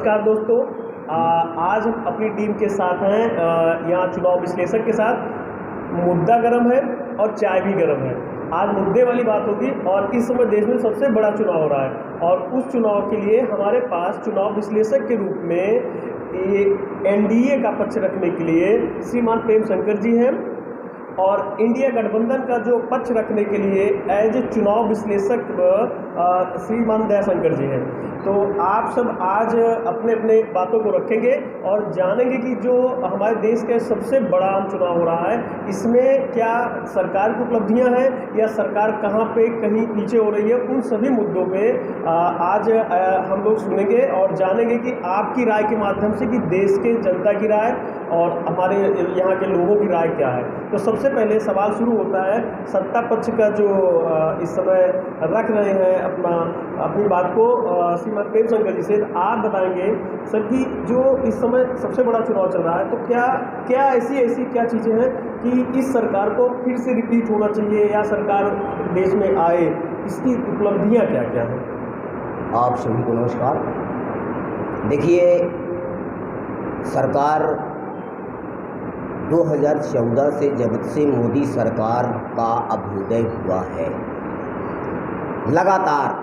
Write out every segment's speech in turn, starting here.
नमस्कार दोस्तों। आज हम अपनी टीम के साथ हैं, यहाँ चुनाव विश्लेषक के साथ। मुद्दा गर्म है और चाय भी गर्म है। आज मुद्दे वाली बात होगी और इस समय देश में सबसे बड़ा चुनाव हो रहा है और उस चुनाव के लिए हमारे पास चुनाव विश्लेषक के रूप में ये एनडीए का पक्ष रखने के लिए श्रीमान प्रेम शंकर जी हैं और इंडिया गठबंधन का जो पक्ष रखने के लिए एज ए चुनाव विश्लेषक श्रीमान दयाशंकर जी हैं। तो आप सब आज अपने अपने बातों को रखेंगे और जानेंगे कि जो हमारे देश का सबसे बड़ा आम चुनाव हो रहा है इसमें क्या सरकार की उपलब्धियां हैं या सरकार कहां पे कहीं पीछे हो रही है। उन सभी मुद्दों पे आज हम लोग सुनेंगे और जानेंगे कि आपकी राय के माध्यम से कि देश के जनता की राय और हमारे यहाँ के लोगों की राय क्या है। तो सबसे पहले सवाल शुरू होता है सत्ता पक्ष का जो इस समय रख रहे हैं अपनी बात को श्रीमान प्रेम शंकर जी से। आप बताएंगे सर कि जो इस समय सबसे बड़ा चुनाव चल रहा है तो क्या ऐसी क्या चीज़ें हैं कि इस सरकार को फिर से रिपीट होना चाहिए या सरकार देश में आए, इसकी उपलब्धियाँ क्या क्या हैं। आप सभी को नमस्कार। देखिए, सरकार 2014 से जब से मोदी सरकार का अभ्युदय हुआ है, लगातार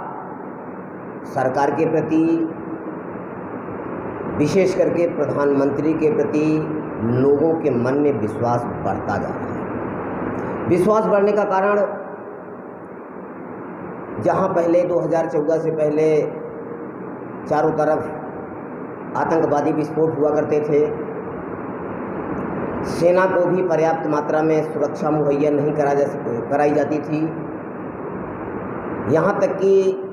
सरकार के प्रति, विशेष करके प्रधानमंत्री के प्रति लोगों के मन में विश्वास बढ़ता जा रहा है। विश्वास बढ़ने का कारण, जहां पहले 2014 से पहले चारों तरफ आतंकवादी विस्फोट हुआ करते थे, सेना को भी पर्याप्त मात्रा में सुरक्षा मुहैया नहीं कराई जाती थी, यहाँ तक कि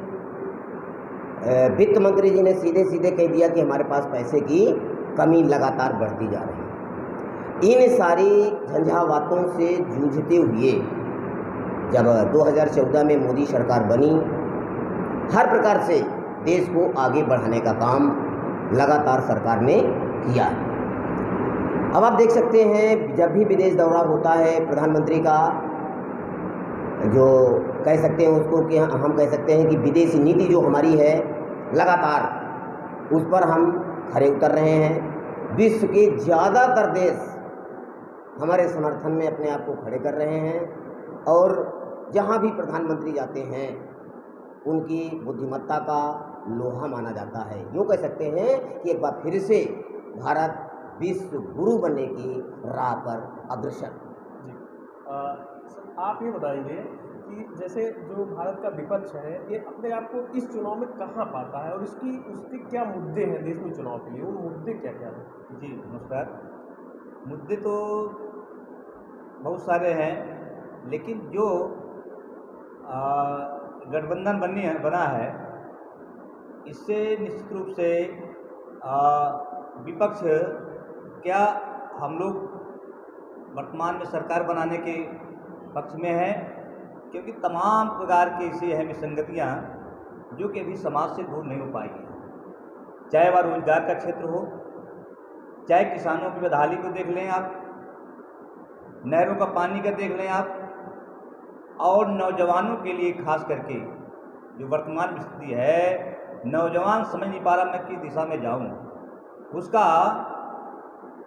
वित्त मंत्री जी ने सीधे सीधे कह दिया कि हमारे पास पैसे की कमी लगातार बढ़ती जा रही है। इन सारी झंझावातों से जूझते हुए जब 2014 में मोदी सरकार बनी, हर प्रकार से देश को आगे बढ़ाने का काम लगातार सरकार ने किया। अब आप देख सकते हैं, जब भी विदेश दौरा होता है प्रधानमंत्री का, जो कह सकते हैं उसको कि हम कह सकते हैं कि विदेशी नीति जो हमारी है लगातार उस पर हम खरे उतर रहे हैं। विश्व के ज़्यादातर देश हमारे समर्थन में अपने आप को खड़े कर रहे हैं और जहाँ भी प्रधानमंत्री जाते हैं उनकी बुद्धिमत्ता का लोहा माना जाता है। यूँ कह सकते हैं कि एक बार फिर से भारत विश्व गुरु बनने की राह पर अग्रसर। जी, आप ये बताएंगे कि जैसे जो भारत का विपक्ष है ये अपने आप को इस चुनाव में कहाँ पाता है और उसके क्या मुद्दे हैं देश में चुनाव के लिए, उन मुद्दे क्या क्या हैं। जी नमस्कार। मुद्दे तो बहुत सारे हैं, लेकिन जो गठबंधन बना है इससे निश्चित रूप से विपक्ष क्या हम लोग वर्तमान में सरकार बनाने के पक्ष में है, क्योंकि तमाम प्रकार की ऐसी हैं विसंगतियाँ जो कि अभी समाज से दूर नहीं हो पाई हैं। चाहे वह रोजगार का क्षेत्र हो, चाहे किसानों की बदहाली को देख लें आप, नहरों का पानी का देख लें आप, और नौजवानों के लिए खास करके जो वर्तमान स्थिति है, नौजवान समझ नहीं पा रहा मैं किस दिशा में जाऊँ, उसका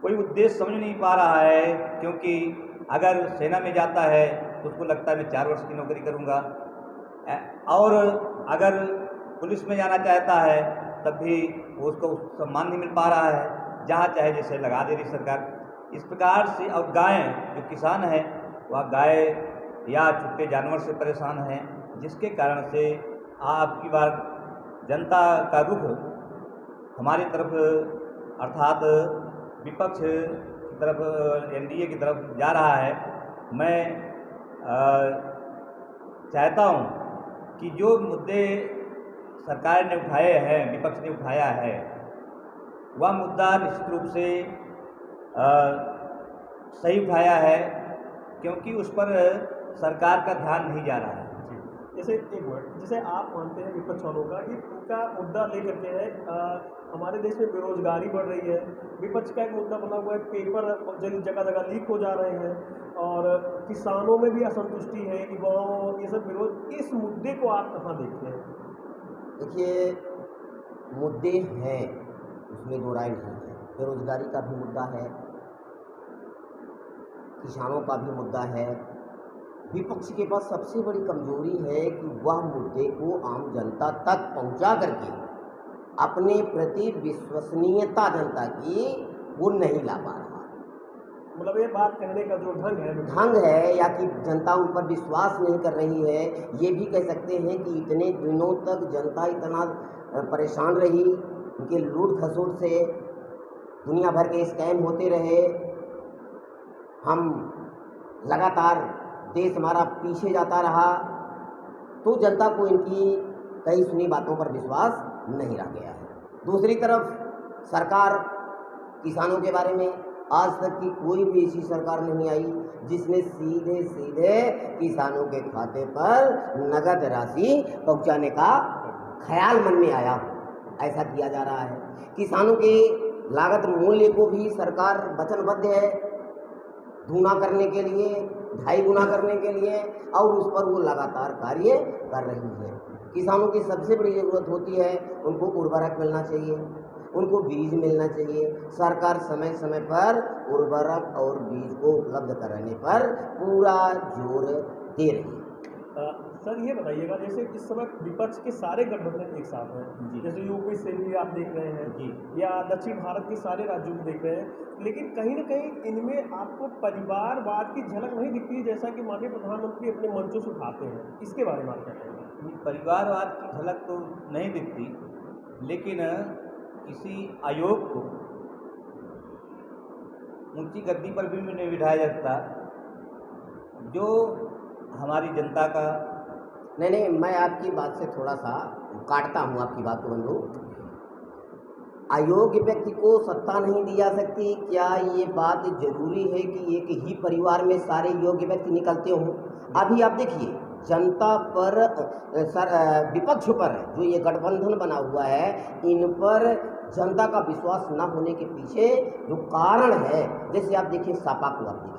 कोई उद्देश्य समझ नहीं पा रहा है। क्योंकि अगर सेना में जाता है तो उसको लगता है मैं 4 वर्ष की नौकरी करूँगा, और अगर पुलिस में जाना चाहता है तब भी उसको सम्मान नहीं मिल पा रहा है, जहाँ चाहे जैसे लगा दे रही सरकार। इस प्रकार से, और गाय जो किसान है वह गाय या छुट्टे जानवर से परेशान हैं, जिसके कारण से आपकी बार जनता का रुख हमारी तरफ अर्थात विपक्ष की तरफ, एनडीए की तरफ जा रहा है। मैं चाहता हूं कि जो मुद्दे सरकार ने उठाए हैं, विपक्ष ने उठाया है, वह मुद्दा निश्चित रूप से सही उठाया है, क्योंकि उस पर सरकार का ध्यान नहीं जा रहा है। जैसे एक वर्ड, जैसे आप मानते हैं विपक्ष वालों का कि उनका मुद्दा लेकर के है हमारे देश में बेरोजगारी बढ़ रही है, विपक्ष का एक मुद्दा बना हुआ है पेपर जगह जगह लीक हो जा रहे हैं और किसानों में भी असंतुष्टि है, युवाओं, ये सब विरोध। इस मुद्दे को आप कहाँ देखते हैं। देखिए, मुद्दे हैं उसमें दो राय नहीं है। बेरोजगारी का भी मुद्दा है, किसानों का भी मुद्दा है। विपक्ष के पास सबसे बड़ी कमजोरी है कि वह मुद्दे को आम जनता तक पहुंचा करके अपने प्रति विश्वसनीयता जनता की वो नहीं ला पा रहा। मतलब ये बात कहने का जो ढंग है या कि जनता उन पर विश्वास नहीं कर रही है, ये भी कह सकते हैं कि इतने दिनों तक जनता इतना परेशान रही, उनके लूट खसोट से दुनिया भर के स्कैम होते रहे, हम लगातार देश हमारा पीछे जाता रहा, तो जनता को इनकी कई सुनी बातों पर विश्वास नहीं रह गया है। दूसरी तरफ सरकार किसानों के बारे में आज तक की कोई भी ऐसी सरकार नहीं आई जिसने सीधे सीधे किसानों के खाते पर नगद राशि पहुंचाने का ख्याल मन में आया। ऐसा किया जा रहा है। किसानों के लागत मूल्य को भी सरकार वचनबद्ध है दूना करने के लिए, 2.5 गुना करने के लिए, और उस पर वो लगातार कार्य कर रही है। किसानों की सबसे बड़ी ज़रूरत होती है, उनको उर्वरक मिलना चाहिए, उनको बीज मिलना चाहिए। सरकार समय समय पर उर्वरक और बीज को उपलब्ध कराने पर पूरा जोर दे रही है। सर ये बताइएगा, जैसे इस समय विपक्ष के सारे गठबंधन एक साथ हैं, जैसे यूपी से भी आप देख रहे हैं या दक्षिण भारत के सारे राज्यों में देख रहे हैं, लेकिन कहीं ना कहीं इनमें आपको परिवारवाद की झलक नहीं दिखती है, जैसा कि माननीय प्रधानमंत्री अपने मंचों से उठाते हैं। इसके बारे में आप क्या कहेंगे? परिवारवाद की झलक तो नहीं दिखती, लेकिन किसी आयोग को ऊंची गद्दी पर भी नहीं बिठाया जाता जो हमारी जनता का। नहीं, मैं आपकी बात से थोड़ा सा काटता हूँ आपकी बात को बंधु। अयोग्य व्यक्ति को सत्ता नहीं दी जा सकती, क्या ये बात जरूरी है कि एक ही परिवार में सारे योग्य व्यक्ति निकलते हों? अभी आप देखिए जनता पर विपक्ष पर जो ये गठबंधन बना हुआ है, इन पर जनता का विश्वास न होने के पीछे जो कारण है, जैसे आप देखिए सपा को आप देखिए,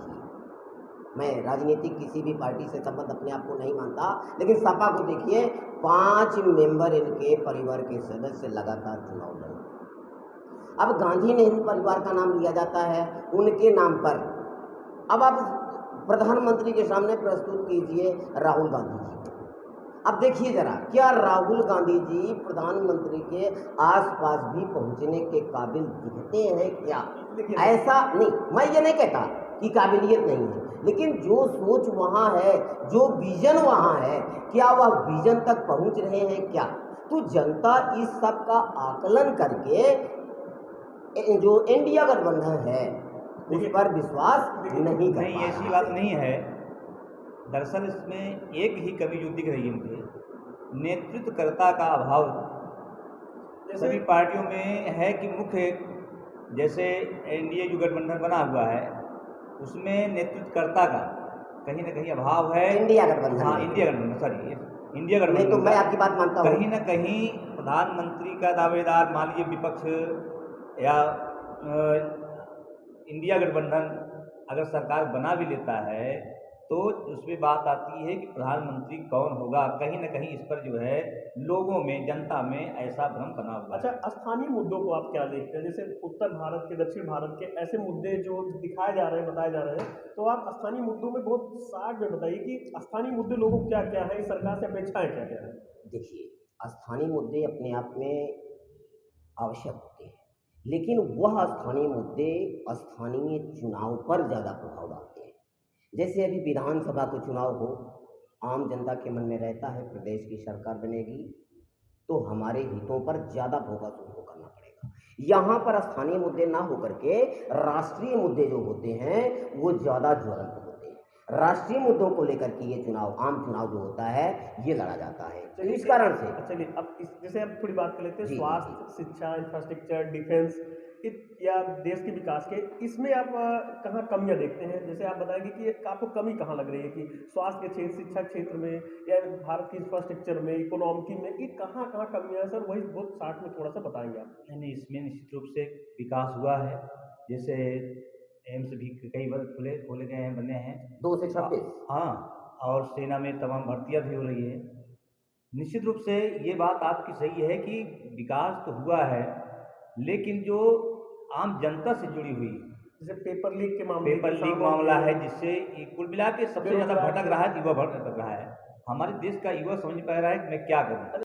मैं राजनीतिक किसी भी पार्टी से संबंध अपने आप को नहीं मानता, लेकिन सपा को देखिए 5 मेंबर इनके परिवार के सदस्य लगातार चुनाव लड़। अब गांधी नेहरू परिवार का नाम लिया जाता है उनके नाम पर। अब आप प्रधानमंत्री के सामने प्रस्तुत कीजिए राहुल गांधी जी। अब देखिए जरा, क्या राहुल गांधी जी प्रधानमंत्री के आसपास भी पहुंचने के काबिल दिखते हैं क्या? ऐसा नहीं, मैं ये नहीं कहता कि काबिलियत नहीं है, लेकिन जो सोच वहाँ है, जो विजन वहाँ है, क्या वह विजन तक पहुँच रहे हैं क्या? तो जनता इस सब का आकलन करके जो इंडिया गठबंधन है उस पर विश्वास नहीं कर नहीं, ऐसी बात नहीं है। दरअसल इसमें एक ही कमी जो दिख रही है मुझे, नेतृत्वकर्ता का अभाव सभी पार्टियों में है कि मुख्य, जैसे एनडीए जो गठबंधन बना हुआ है उसमें नेतृत्वकर्ता का कहीं ना कहीं अभाव है। इंडिया गठबंधन, हाँ इंडिया गठबंधन, सॉरी इंडिया गठबंधन। नहीं तो मैं आपकी बात मानता हूँ। कहीं ना कहीं प्रधानमंत्री का दावेदार मान लीजिए विपक्ष या इंडिया गठबंधन अगर सरकार बना भी लेता है तो उसमें बात आती है कि प्रधानमंत्री कौन होगा। कहीं ना कहीं इस पर जो है लोगों में, जनता में ऐसा भ्रम बना हुआ है। अच्छा, स्थानीय मुद्दों को आप क्या देखते हैं? जैसे उत्तर भारत के, दक्षिण भारत के ऐसे मुद्दे जो दिखाए जा रहे हैं, बताए जा रहे हैं, तो आप स्थानीय मुद्दों में बहुत शार्ट में बताइए कि स्थानीय मुद्दे लोगों को क्या क्या है, इस सरकार से अपेक्षाएं क्या क्या है? देखिए, स्थानीय मुद्दे अपने आप में आवश्यक होते हैं, लेकिन वह स्थानीय मुद्दे स्थानीय चुनाव पर ज़्यादा प्रभाव डालते हैं। जैसे अभी विधानसभा को चुनाव हो, आम जनता के मन में रहता है प्रदेश की सरकार बनेगी तो हमारे हितों पर ज़्यादा फोकस उनको करना पड़ेगा। यहाँ पर स्थानीय मुद्दे ना होकर के राष्ट्रीय मुद्दे जो होते हैं वो ज़्यादा ज्वलंत होते हैं। राष्ट्रीय मुद्दों को लेकर के ये चुनाव, आम चुनाव जो होता है, ये लड़ा जाता है। तो इस कारण से चलिए अब जैसे अब थोड़ी बात कर लेते हैं स्वास्थ्य, शिक्षा, इंफ्रास्ट्रक्चर, डिफेंस या देश के विकास के, इसमें आप कहाँ कमियां देखते हैं? जैसे आप बताएंगे कि आपको कमी कहाँ लग रही है कि स्वास्थ्य के क्षेत्र, शिक्षा क्षेत्र में या भारत की इंफ्रास्ट्रक्चर में, इकोनॉमी में, ये कहाँ कहाँ कमियां हैं सर? वही बहुत शार्ट में थोड़ा सा बताएंगे आप? नहीं, इसमें निश्चित रूप से विकास हुआ है। जैसे एम्स भी कई बार खोले गए हैं, बने हैं 2 से 26। हाँ, और सेना में तमाम भर्तियाँ भी हो रही है। निश्चित रूप से ये बात आपकी सही है कि विकास तो हुआ है, लेकिन जो आम जनता से जुड़ी हुई जैसे पेपर लीक के मामले पेपर लीक मामला है, जिससे ये कुल मिला के सबसे ज़्यादा भटक रहा है, युवा भटक रहा है। हमारे देश का युवा समझ नहीं पा रहा है कि मैं क्या करूँ।